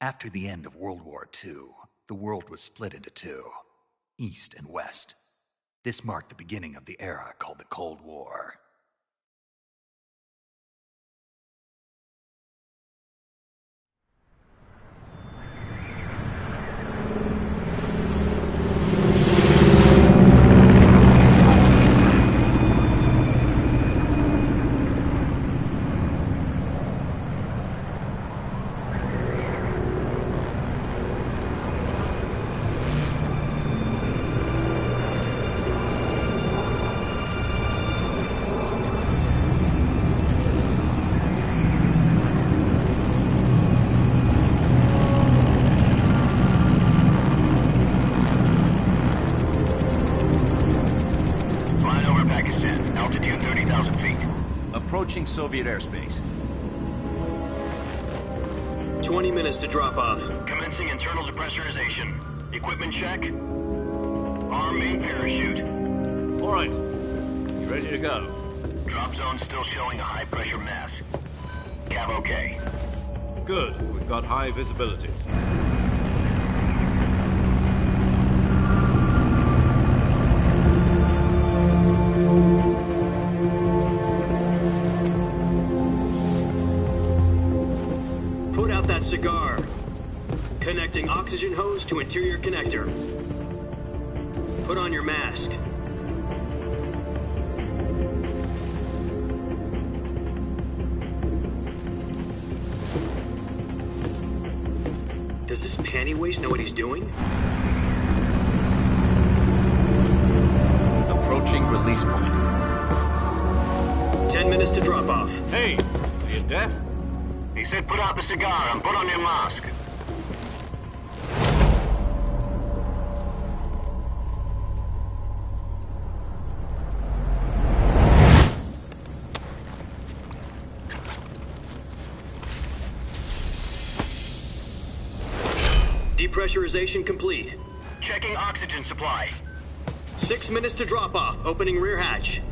After the end of World War II, the world was split into two, East and West. This marked the beginning of the era called the Cold War. Approaching Soviet airspace. 20 minutes to drop off. Commencing internal depressurization. Equipment check. Arm main parachute. All right. You ready to go? Drop zone still showing a high pressure mass. Cav okay. Good. We've got high visibility. Cigar. Connecting oxygen hose to interior connector. Put on your mask. Does this panty waste know what he's doing? Approaching release point. 10 minutes to drop off. Hey, are you deaf? He said put out the cigar and put on your mask. Depressurization complete. Checking oxygen supply. 6 minutes to drop off. Opening rear hatch.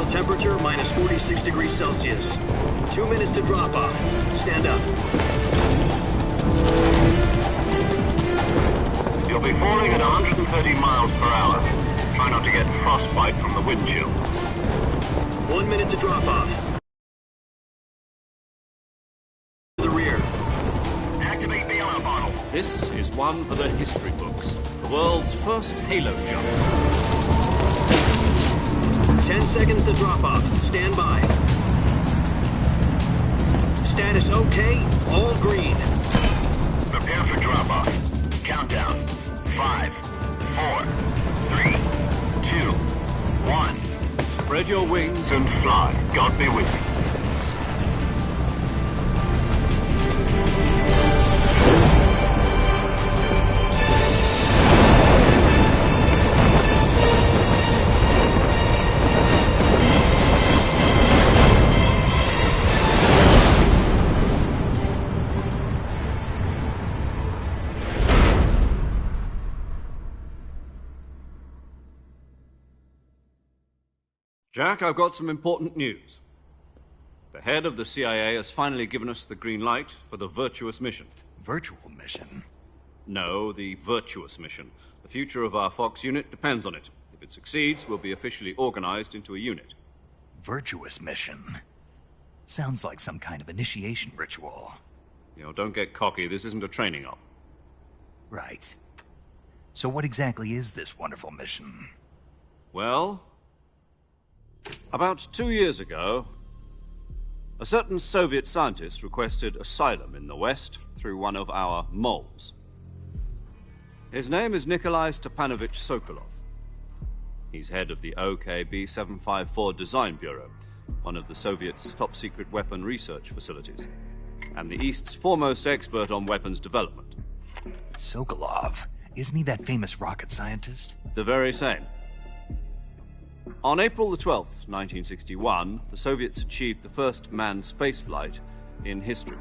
Temperature minus 46 degrees Celsius. 2 minutes to drop off. Stand up. You'll be falling at 130 miles per hour. Try not to get frostbite from the wind chill. 1 minute to drop off. The rear. Activate bailout bottle. This is one for the history books. The world's first halo jump. 10 seconds to drop off. Stand by. Status okay. All green. Prepare for drop off. Countdown. 5, 4, 3, 2, 1. Spread your wings and fly. God be with you. Jack, I've got some important news. The head of the CIA has finally given us the green light for the Virtuous mission. Virtual mission? No, the Virtuous mission. The future of our Fox unit depends on it. If it succeeds, we'll be officially organized into a unit. Virtuous mission? Sounds like some kind of initiation ritual. You know, don't get cocky. This isn't a training op. Right. So what exactly is this wonderful mission? Well, about 2 years ago, a certain Soviet scientist requested asylum in the West through one of our moles. His name is Nikolai Stepanovich Sokolov. He's head of the OKB-754 Design Bureau, one of the Soviets' top-secret weapon research facilities, and the East's foremost expert on weapons development. Sokolov? Isn't he that famous rocket scientist? The very same. On April the 12th, 1961, the Soviets achieved the first manned spaceflight in history.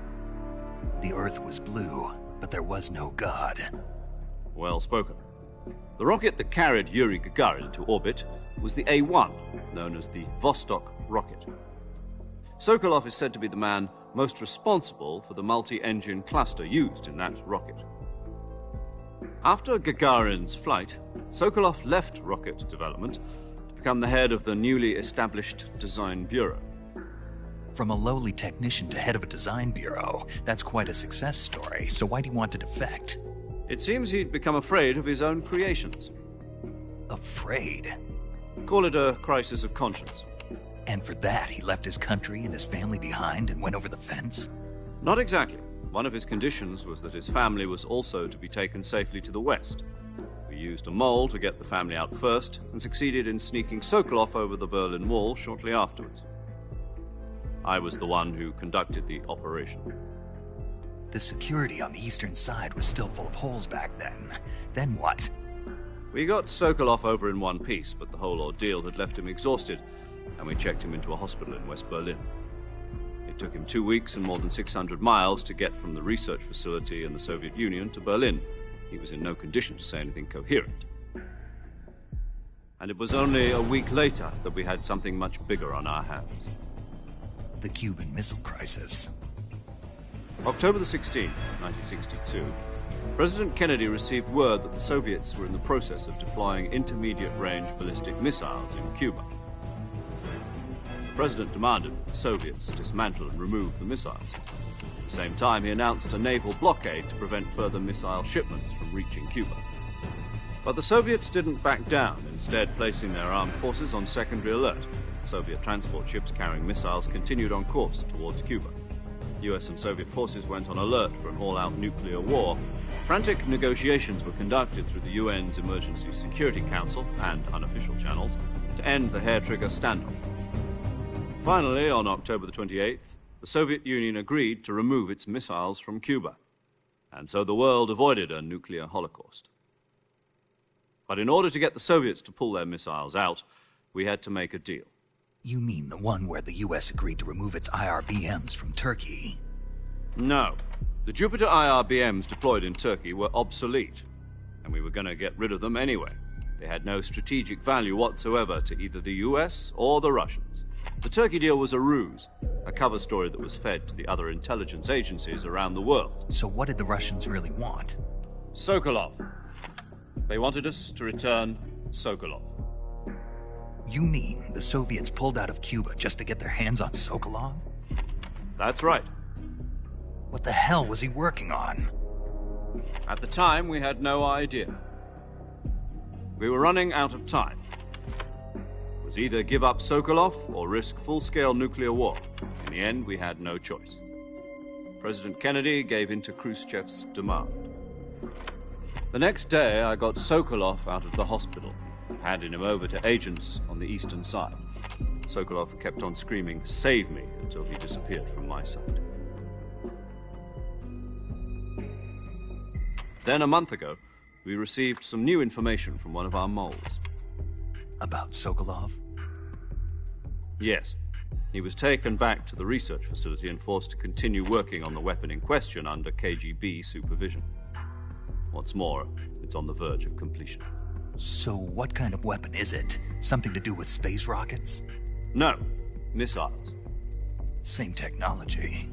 The Earth was blue, but there was no God. Well spoken. The rocket that carried Yuri Gagarin to orbit was the A-1, known as the Vostok rocket. Sokolov is said to be the man most responsible for the multi-engine cluster used in that rocket. After Gagarin's flight, Sokolov left rocket development to become the head of the newly established Design Bureau. From a lowly technician to head of a design bureau, that's quite a success story, so why do you want to defect? It seems he'd become afraid of his own creations. Afraid? Call it a crisis of conscience. And for that, he left his country and his family behind and went over the fence? Not exactly. One of his conditions was that his family was also to be taken safely to the west. We used a mole to get the family out first and succeeded in sneaking Sokolov over the Berlin Wall shortly afterwards. I was the one who conducted the operation. The security on the eastern side was still full of holes back then. Then what? We got Sokolov over in one piece, but the whole ordeal had left him exhausted, and we checked him into a hospital in West Berlin. It took him 2 weeks and more than 600 miles to get from the research facility in the Soviet Union to Berlin. He was in no condition to say anything coherent. And it was only a week later that we had something much bigger on our hands. The Cuban Missile Crisis. October the 16th, 1962, President Kennedy received word that the Soviets were in the process of deploying intermediate-range ballistic missiles in Cuba. The President demanded that the Soviets dismantle and remove the missiles. At the same time, he announced a naval blockade to prevent further missile shipments from reaching Cuba. But the Soviets didn't back down, instead placing their armed forces on secondary alert. Soviet transport ships carrying missiles continued on course towards Cuba. US and Soviet forces went on alert for an all-out nuclear war. Frantic negotiations were conducted through the UN's Emergency Security Council and unofficial channels to end the hair-trigger standoff. Finally, on October the 28th, the Soviet Union agreed to remove its missiles from Cuba, and so the world avoided a nuclear holocaust. But in order to get the Soviets to pull their missiles out, we had to make a deal. You mean the one where the US agreed to remove its IRBMs from Turkey? No. The Jupiter IRBMs deployed in Turkey were obsolete, and we were going to get rid of them anyway. They had no strategic value whatsoever to either the US or the Russians. The Turkey deal was a ruse, a cover story that was fed to the other intelligence agencies around the world. So what did the Russians really want? Sokolov. They wanted us to return Sokolov. You mean the Soviets pulled out of Cuba just to get their hands on Sokolov? That's right. What the hell was he working on? At the time, we had no idea. We were running out of time. It was either give up Sokolov or risk full-scale nuclear war. In the end, we had no choice. President Kennedy gave in to Khrushchev's demand. The next day, I got Sokolov out of the hospital, handing him over to agents on the eastern side. Sokolov kept on screaming, "Save me," until he disappeared from my sight. Then, a month ago, we received some new information from one of our moles. About Sokolov? Yes. He was taken back to the research facility and forced to continue working on the weapon in question under KGB supervision. What's more, it's on the verge of completion. So what kind of weapon is it? Something to do with space rockets? No, missiles. Same technology.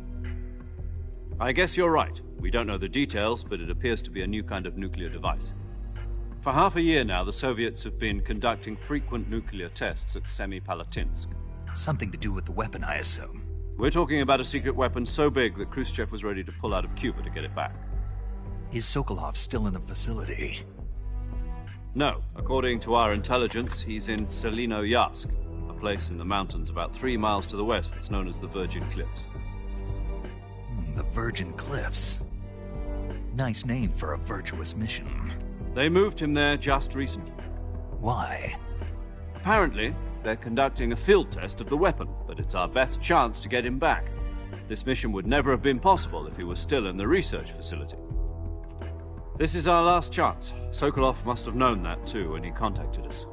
I guess you're right. We don't know the details, but it appears to be a new kind of nuclear device. For half a year now, the Soviets have been conducting frequent nuclear tests at Semipalatinsk. Something to do with the weapon, I assume. We're talking about a secret weapon so big that Khrushchev was ready to pull out of Cuba to get it back. Is Sokolov still in the facility? No. According to our intelligence, he's in Selinoyarsk, a place in the mountains about 3 miles to the west that's known as the Virgin Cliffs. The Virgin Cliffs. Nice name for a virtuous mission. They moved him there just recently. Why? Apparently, they're conducting a field test of the weapon, but it's our best chance to get him back. This mission would never have been possible if he was still in the research facility. This is our last chance. Sokolov must have known that too when he contacted us.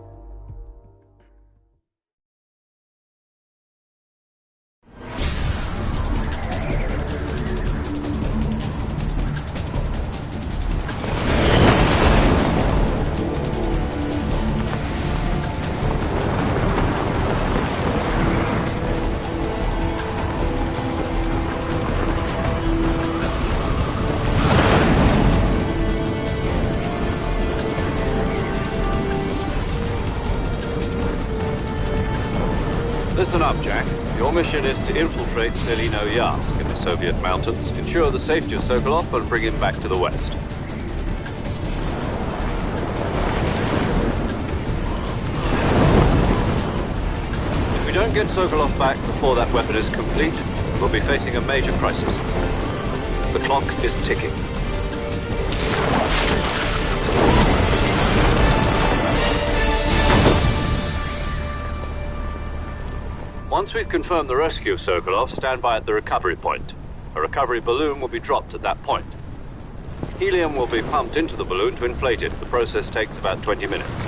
up, Jack. Your mission is to infiltrate Selino-Yarsk in the Soviet mountains, ensure the safety of Sokolov, and bring him back to the west. If we don't get Sokolov back before that weapon is complete, we'll be facing a major crisis. The clock is ticking. Once we've confirmed the rescue of Sokolov, stand by at the recovery point. A recovery balloon will be dropped at that point. Helium will be pumped into the balloon to inflate it. The process takes about 20 minutes.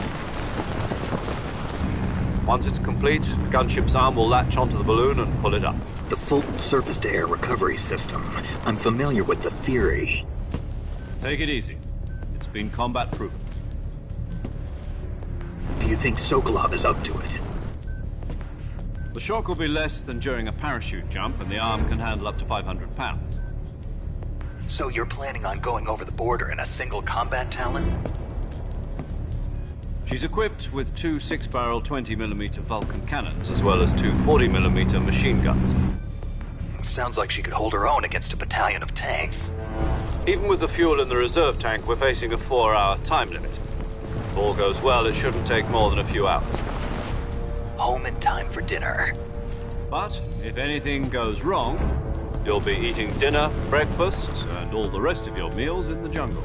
Once it's complete, the gunship's arm will latch onto the balloon and pull it up. The Fulton surface-to-air recovery system. I'm familiar with the theory. Take it easy. It's been combat-proven. Do you think Sokolov is up to it? The shock will be less than during a parachute jump, and the arm can handle up to 500 pounds. So you're planning on going over the border in a single combat Talon? She's equipped with two 6-barrel 20mm Vulcan cannons, as well as two 40mm machine guns. Sounds like she could hold her own against a battalion of tanks. Even with the fuel in the reserve tank, we're facing a 4-hour time limit. If all goes well, it shouldn't take more than a few hours. Home in time for dinner. But if anything goes wrong, you'll be eating dinner, breakfast, and all the rest of your meals in the jungle.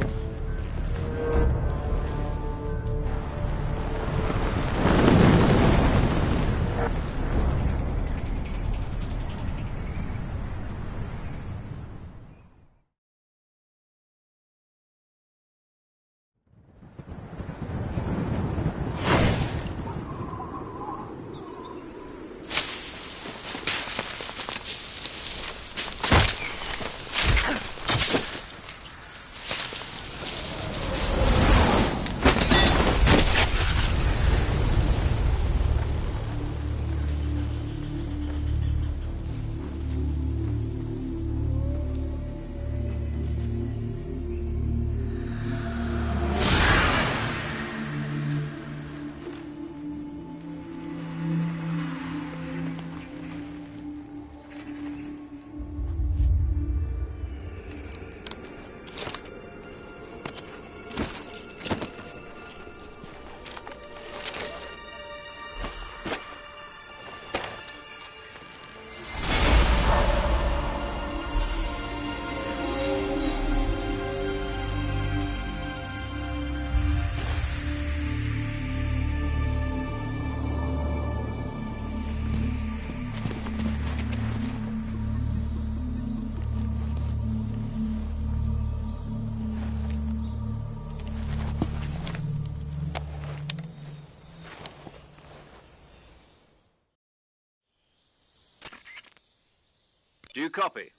Do you copy?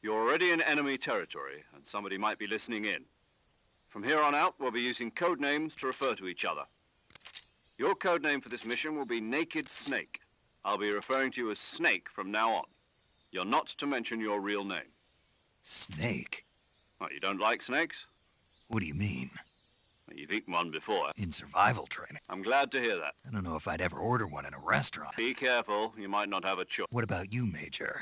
You're already in enemy territory, and somebody might be listening in. From here on out, we'll be using code names to refer to each other. Your code name for this mission will be Naked Snake. I'll be referring to you as Snake from now on. You're not to mention your real name. Snake? What, you don't like snakes? What do you mean? Well, you've eaten one before. In survival training. I'm glad to hear that. I don't know if I'd ever order one in a restaurant. Be careful, you might not have a choice. What about you, Major?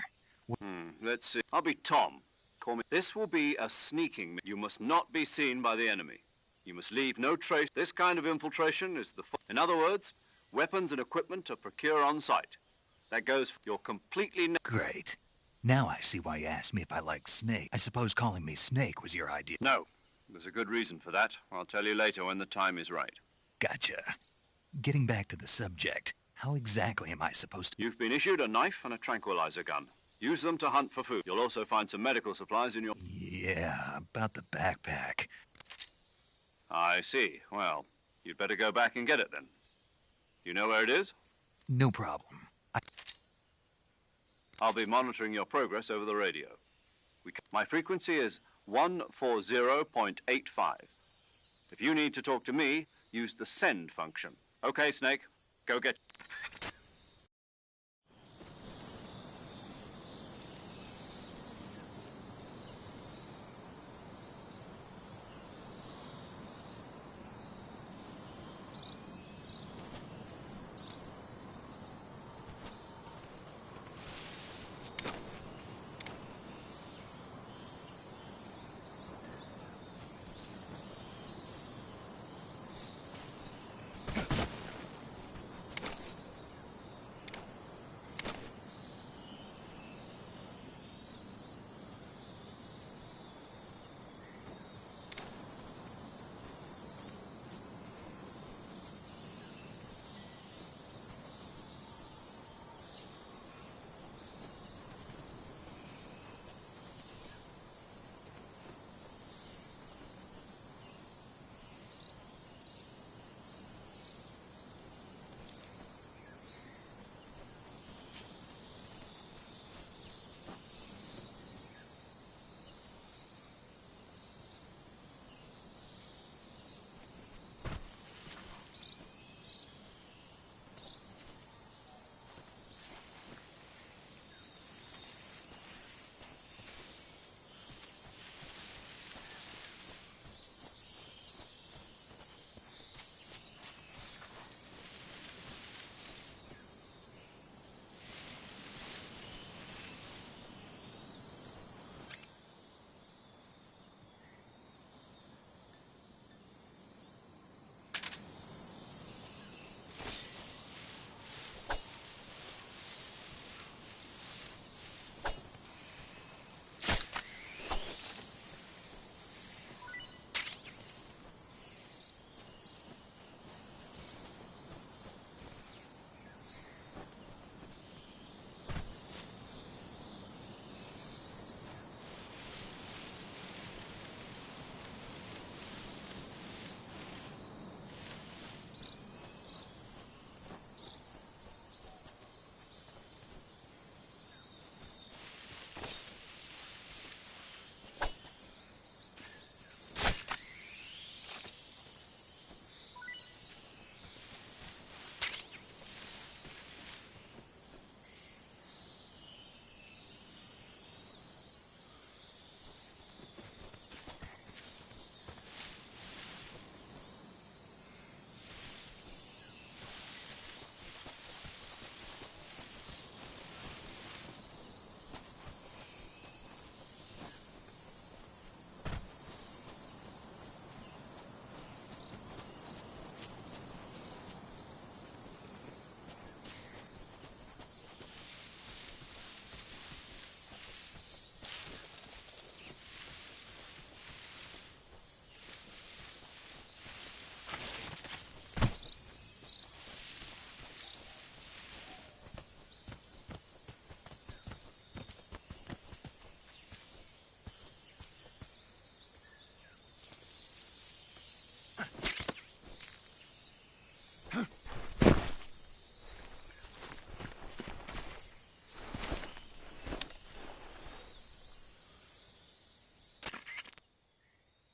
Let's see. I'll be Tom. Call me. This will be a sneaking. You must not be seen by the enemy. You must leave no trace. This kind of infiltration is the... In other words, weapons and equipment are procured on site. That goes for... You're completely... Great. Now I see why you asked me if I like Snake. I suppose calling me Snake was your idea. No. There's a good reason for that. I'll tell you later when the time is right. Gotcha. Getting back to the subject, how exactly am I supposed to... You've been issued a knife and a tranquilizer gun. Use them to hunt for food. You'll also find some medical supplies in your... Yeah, about the backpack. I see. Well, you'd better go back and get it then. You know where it is? No problem. I'll be monitoring your progress over the radio. My frequency is 140.85. If you need to talk to me, use the send function. Okay, Snake, go get...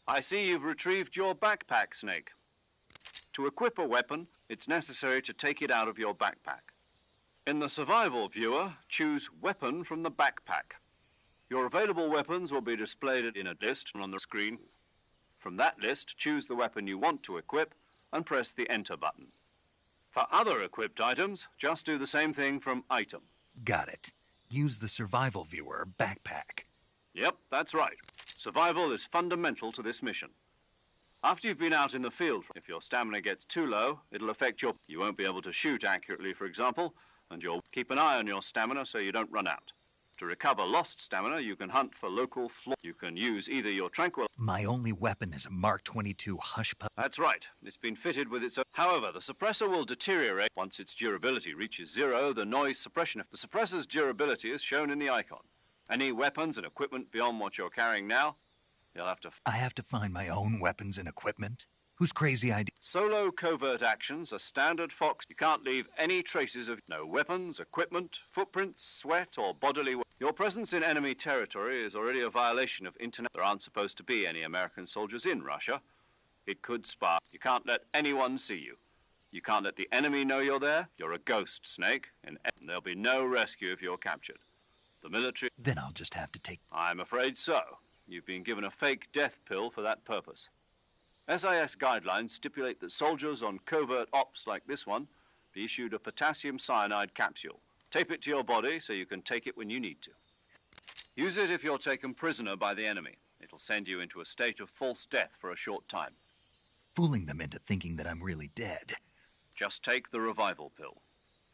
I see you've retrieved your backpack, Snake. To equip a weapon, it's necessary to take it out of your backpack. In the survival viewer, choose Weapon from the backpack. Your available weapons will be displayed in a list on the screen. From that list, choose the weapon you want to equip and press the Enter button. For other equipped items, just do the same thing from Item. Got it. Use the survival viewer backpack. Yep, that's right. Survival is fundamental to this mission. After you've been out in the field, if your stamina gets too low, it'll affect your... You won't be able to shoot accurately, for example, and you'll keep an eye on your stamina so you don't run out. To recover lost stamina, you can hunt for local flaws. You can use either your tranquil... My only weapon is a Mark 22 hush puppy. That's right. It's been fitted with its own... However, the suppressor will deteriorate once its durability reaches 0. The noise suppression... The suppressor's durability is shown in the icon. Any weapons and equipment beyond what you're carrying now, you'll have to... I have to find my own weapons and equipment? Whose crazy idea? Solo covert actions are standard Fox. You can't leave any traces of no weapons, equipment, footprints, sweat, or bodily... Your presence in enemy territory is already a violation of internet. There aren't supposed to be any American soldiers in Russia. It could spark. You can't let anyone see you. You can't let the enemy know you're there. You're a ghost, Snake, and there'll be no rescue if you're captured. The military... Then I'll just have to take... I'm afraid so. You've been given a fake death pill for that purpose. SIS guidelines stipulate that soldiers on covert ops like this one be issued a potassium cyanide capsule. Tape it to your body so you can take it when you need to. Use it if you're taken prisoner by the enemy. It'll send you into a state of false death for a short time. Fooling them into thinking that I'm really dead. Just take the revival pill.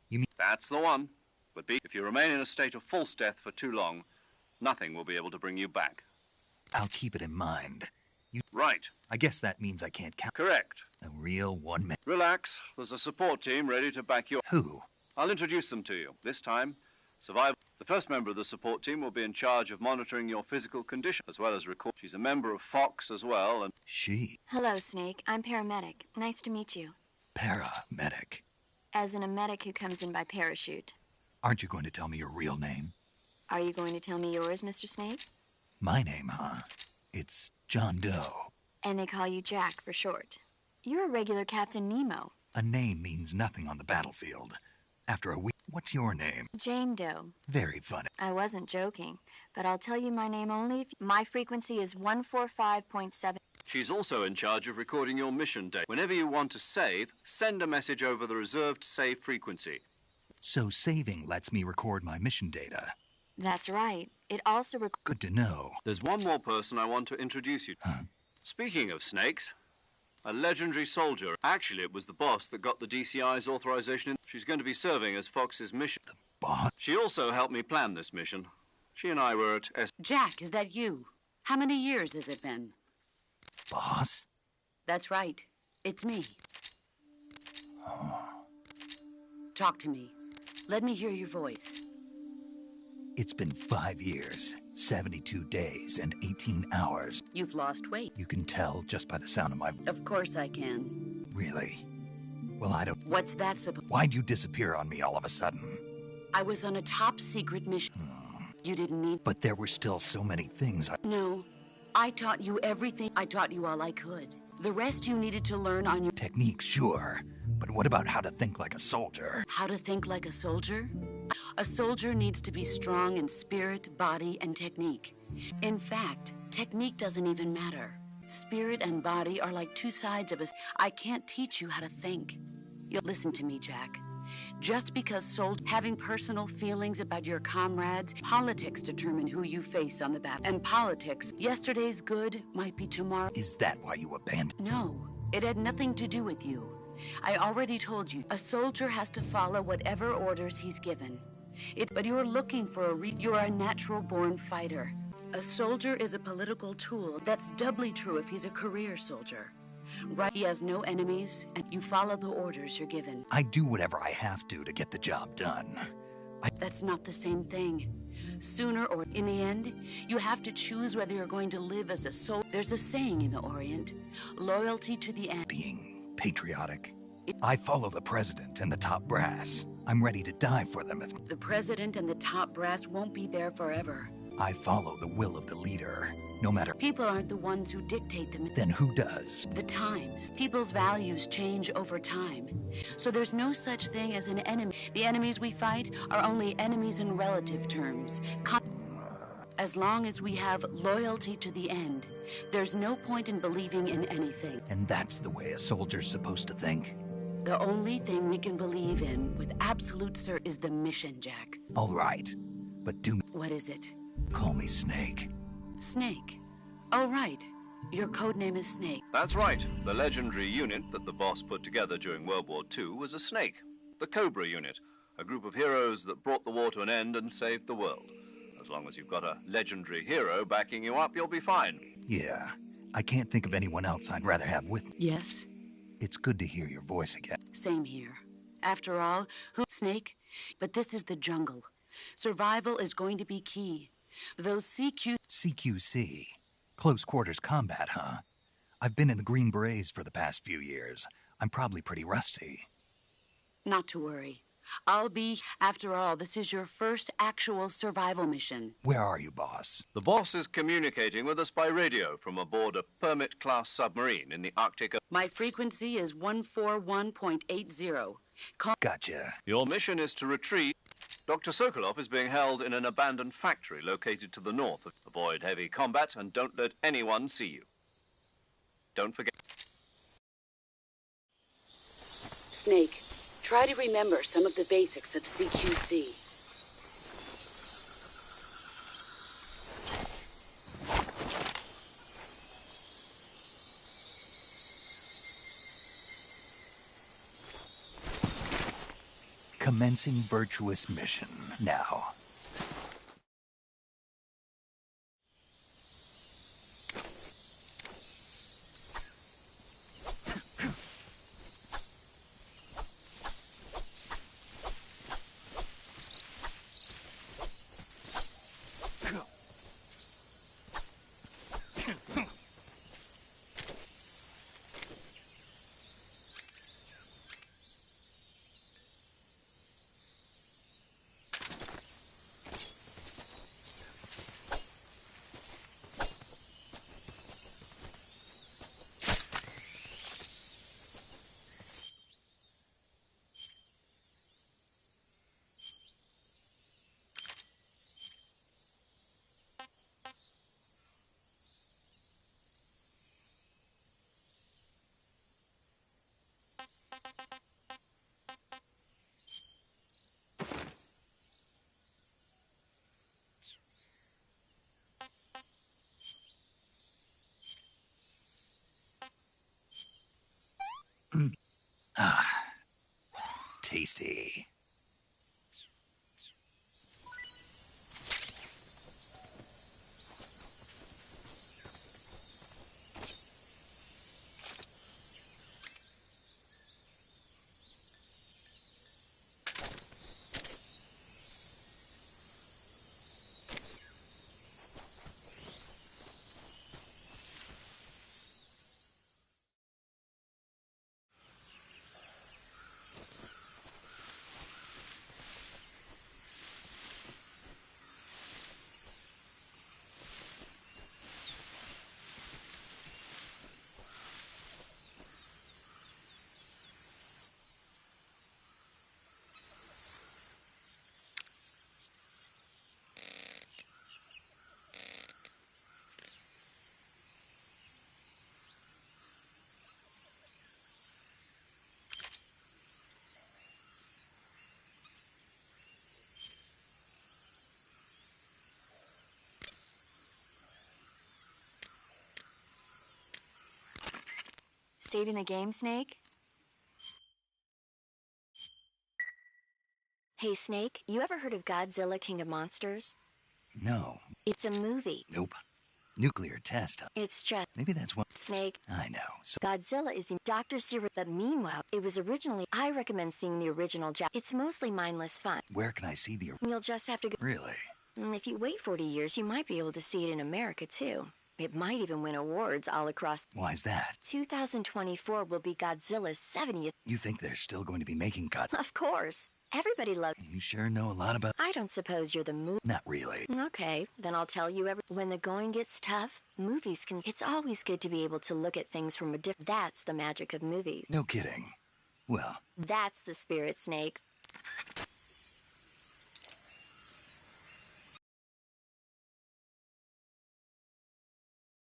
You mean... That's the one. But if you remain in a state of false death for too long, nothing will be able to bring you back. I'll keep it in mind. Right. I guess that means I can't count. Correct. A real one-man... Relax. There's a support team ready to back you. Who? I'll introduce them to you. This time, Survival. The first member of the support team will be in charge of monitoring your physical condition, as well as record. She's a member of Fox as well, and... She? Hello, Snake. I'm paramedic. Nice to meet you. Paramedic. As in a medic who comes in by parachute. Aren't you going to tell me your real name? Are you going to tell me yours, Mr. Snake? My name, huh? It's John Doe. And they call you Jack for short. You're a regular Captain Nemo. A name means nothing on the battlefield. After a week... What's your name? Jane Doe. Very funny. I wasn't joking, but I'll tell you my name only if... My frequency is 145.7. She's also in charge of recording your mission data. Whenever you want to save, send a message over the reserved save frequency. So saving lets me record my mission data. That's right. It also Good to know. There's one more person I want to introduce you to. Huh? Speaking of snakes, a legendary soldier. Actually, it was the boss that got the DCI's authorization. She's going to be serving as Fox's mission. The boss? She also helped me plan this mission. She and I were at Jack, is that you? How many years has it been? Boss? That's right. It's me. Talk to me. Let me hear your voice. It's been 5 years, 72 days, and 18 hours. You've lost weight. You can tell just by the sound of my... Of course I can. Really? Well, I don't... What's that supposed... Why'd you disappear on me all of a sudden? I was on a top-secret mission. You didn't need... But there were still so many things No. I taught you everything. I taught you all I could. The rest you needed to learn on your... Techniques, sure. But what about how to think like a soldier? How to think like a soldier? A soldier needs to be strong in spirit, body, and technique. In fact, technique doesn't even matter. Spirit and body are like two sides of us. I can't teach you how to think. You'll listen to me, Jack. Just because having personal feelings about your comrades, politics determine who you face on the battle. And politics, yesterday's good might be tomorrow. Is that why you abandoned? No, it had nothing to do with you. I already told you, a soldier has to follow whatever orders he's given. But you're looking for you're a natural-born fighter. A soldier is a political tool. That's doubly true if he's a career soldier. Right? He has no enemies, and you follow the orders you're given. I do whatever I have to get the job done. That's not the same thing. Sooner or in the end, you have to choose whether you're going to live as a soldier. There's a saying in the Orient, loyalty to the end. Being patriotic. I follow the president and the top brass. I'm ready to die for them if... The president and the top brass won't be there forever. I follow the will of the leader. No matter. People aren't the ones who dictate them. Then who does? The times. People's values change over time. So there's no such thing as an enemy. The enemies we fight are only enemies in relative terms. As long as we have loyalty to the end, there's no point in believing in anything. And that's the way a soldier's supposed to think? The only thing we can believe in with absolute certainty is the mission, Jack. All right. But What is it? call me Snake. Snake. Oh, right. Your code name is Snake. That's right. The legendary unit that the boss put together during World War II was a snake. The Cobra unit, a group of heroes that brought the war to an end and saved the world. As long as you've got a legendary hero backing you up, you'll be fine. Yeah. I can't think of anyone else I'd rather have with me. Yes? It's good to hear your voice again. Same here. After all, Snake? But this is the jungle. Survival is going to be key. Those CQC. Close quarters combat, huh? I've been in the Green Berets for the past few years. I'm probably pretty rusty. Not to worry. I'll be... After all, this is your first actual survival mission. Where are you, boss? The boss is communicating with us by radio from aboard a Permit-class submarine in the Arctic. My frequency is 141.80. Gotcha. Your mission is to retrieve... Dr. Sokolov is being held in an abandoned factory located to the north. Avoid heavy combat and don't let anyone see you. Don't forget... Snake, try to remember some of the basics of CQC. Commencing virtuous mission now. Tasty. Saving the game, Snake? Hey, Snake, you ever heard of Godzilla King of Monsters? No. It's a movie. Nope. Nuclear test, huh? It's just... Maybe that's what... Snake. I know. So Godzilla is in Dr. Siri, but meanwhile, it was originally... I recommend seeing the original It's mostly mindless fun. where can I see the... You'll just have to go... Really? If you wait 40 years, you might be able to see it in America, too. It might even win awards all across... Why's that? 2024 will be Godzilla's 70th... You think they're still going to be making God... Of course. Everybody loves. You sure know a lot about... I don't suppose you're the Not really. Okay, then I'll tell you when the going gets tough, movies can... It's always good to be able to look at things from a different... That's the magic of movies. No kidding. Well... That's the spirit, Snake.